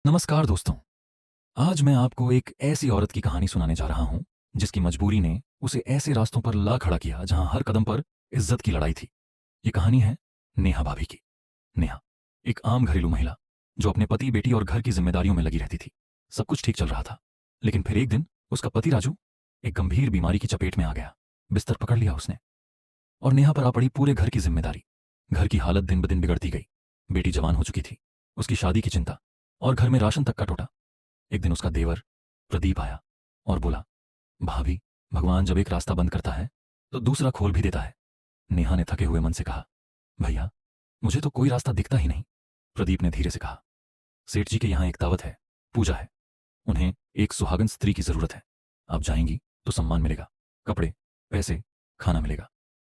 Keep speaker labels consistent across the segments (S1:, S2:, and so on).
S1: नमस्कार दोस्तों। आज मैं आपको एक ऐसी औरत की कहानी सुनाने जा रहा हूं जिसकी मजबूरी ने उसे ऐसे रास्तों पर ला खड़ा किया जहां हर कदम पर इज्जत की लड़ाई थी। ये कहानी है नेहा भाभी की। नेहा एक आम घरेलू महिला जो अपने पति, बेटी और घर की जिम्मेदारियों में लगी रहती थी। सब कुछ ठीक चल रहा था, लेकिन फिर एक दिन उसका पति राजू एक गंभीर बीमारी की चपेट में आ गया। बिस्तर पकड़ लिया उसने और नेहा पर आ पड़ी पूरे घर की जिम्मेदारी। घर की हालत दिन ब दिन बिगड़ती गई। बेटी जवान हो चुकी थी, उसकी शादी की चिंता और घर में राशन तक का टोटा। एक दिन उसका देवर प्रदीप आया और बोला, भाभी, भगवान जब एक रास्ता बंद करता है तो दूसरा खोल भी देता है। नेहा ने थके हुए मन से कहा, भैया, मुझे तो कोई रास्ता दिखता ही नहीं। प्रदीप ने धीरे से कहा, सेठ जी के यहाँ एक दावत है, पूजा है। उन्हें एक सुहागन स्त्री की जरूरत है। आप जाएंगी तो सम्मान मिलेगा, कपड़े, पैसे, खाना मिलेगा।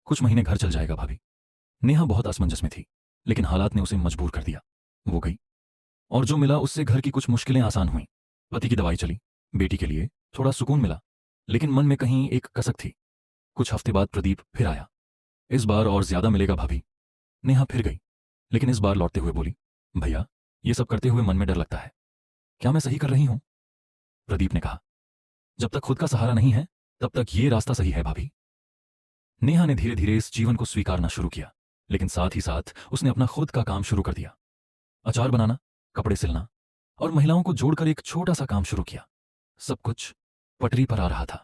S1: कुछ महीने घर चल जाएगा भाभी। नेहा बहुत असमंजस में थी, लेकिन हालात ने उसे मजबूर कर दिया। वो गई और जो मिला उससे घर की कुछ मुश्किलें आसान हुईं। पति की दवाई चली, बेटी के लिए थोड़ा सुकून मिला, लेकिन मन में कहीं एक कसक थी। कुछ हफ्ते बाद प्रदीप फिर आया। इस बार और ज्यादा मिलेगा भाभी। नेहा फिर गई, लेकिन इस बार लौटते हुए बोली, भैया, ये सब करते हुए मन में डर लगता है। क्या मैं सही कर रही हूं? प्रदीप ने कहा, जब तक खुद का सहारा नहीं है तब तक ये रास्ता सही है भाभी। नेहा ने धीरे धीरे इस जीवन को स्वीकारना शुरू किया, लेकिन साथ ही साथ उसने अपना खुद का काम शुरू कर दिया। अचार बनाना, कपड़े सिलना और महिलाओं को जोड़कर एक छोटा सा काम शुरू किया। सब कुछ पटरी पर आ रहा था।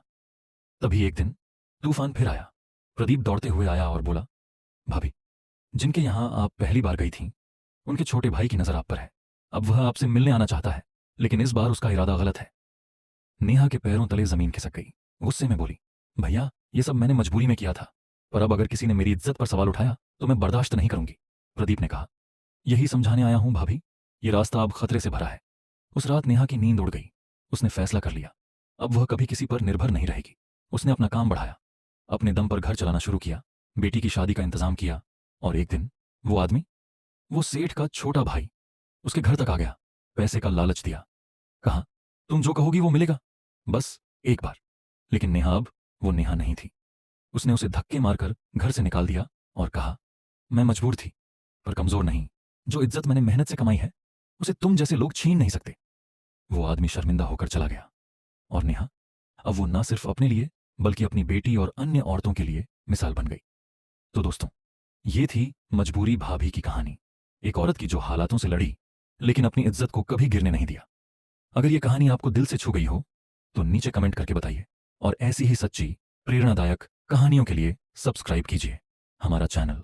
S1: तभी एक दिन तूफान फिर आया। प्रदीप दौड़ते हुए आया और बोला, भाभी, जिनके यहां आप पहली बार गई थीं, उनके छोटे भाई की नजर आप पर है। अब वह आपसे मिलने आना चाहता है, लेकिन इस बार उसका इरादा गलत है। नेहा के पैरों तले जमीन खिसक गई। गुस्से में बोली, भैया, ये सब मैंने मजबूरी में किया था, पर अब अगर किसी ने मेरी इज्जत पर सवाल उठाया तो मैं बर्दाश्त नहीं करूंगी। प्रदीप ने कहा, यही समझाने आया हूं भाभी, ये रास्ता अब खतरे से भरा है। उस रात नेहा की नींद उड़ गई। उसने फैसला कर लिया, अब वह कभी किसी पर निर्भर नहीं रहेगी। उसने अपना काम बढ़ाया, अपने दम पर घर चलाना शुरू किया, बेटी की शादी का इंतजाम किया। और एक दिन वो आदमी, वो सेठ का छोटा भाई, उसके घर तक आ गया। पैसे का लालच दिया, कहा, तुम जो कहोगी वो मिलेगा, बस एक बार। लेकिन नेहा अब वो नेहा नहीं थी। उसने उसे धक्के मारकर घर से निकाल दिया और कहा, मैं मजबूर थी, पर कमजोर नहीं। जो इज्जत मैंने मेहनत से कमाई है उसे तुम जैसे लोग छीन नहीं सकते। वो आदमी शर्मिंदा होकर चला गया और नेहा अब वो न सिर्फ अपने लिए बल्कि अपनी बेटी और अन्य औरतों के लिए मिसाल बन गई। तो दोस्तों, ये थी मजबूरी भाभी की कहानी। एक औरत की जो हालातों से लड़ी, लेकिन अपनी इज्जत को कभी गिरने नहीं दिया। अगर ये कहानी आपको दिल से छू गई हो तो नीचे कमेंट करके बताइए, और ऐसी ही सच्ची, प्रेरणादायक कहानियों के लिए सब्सक्राइब कीजिए हमारा चैनल।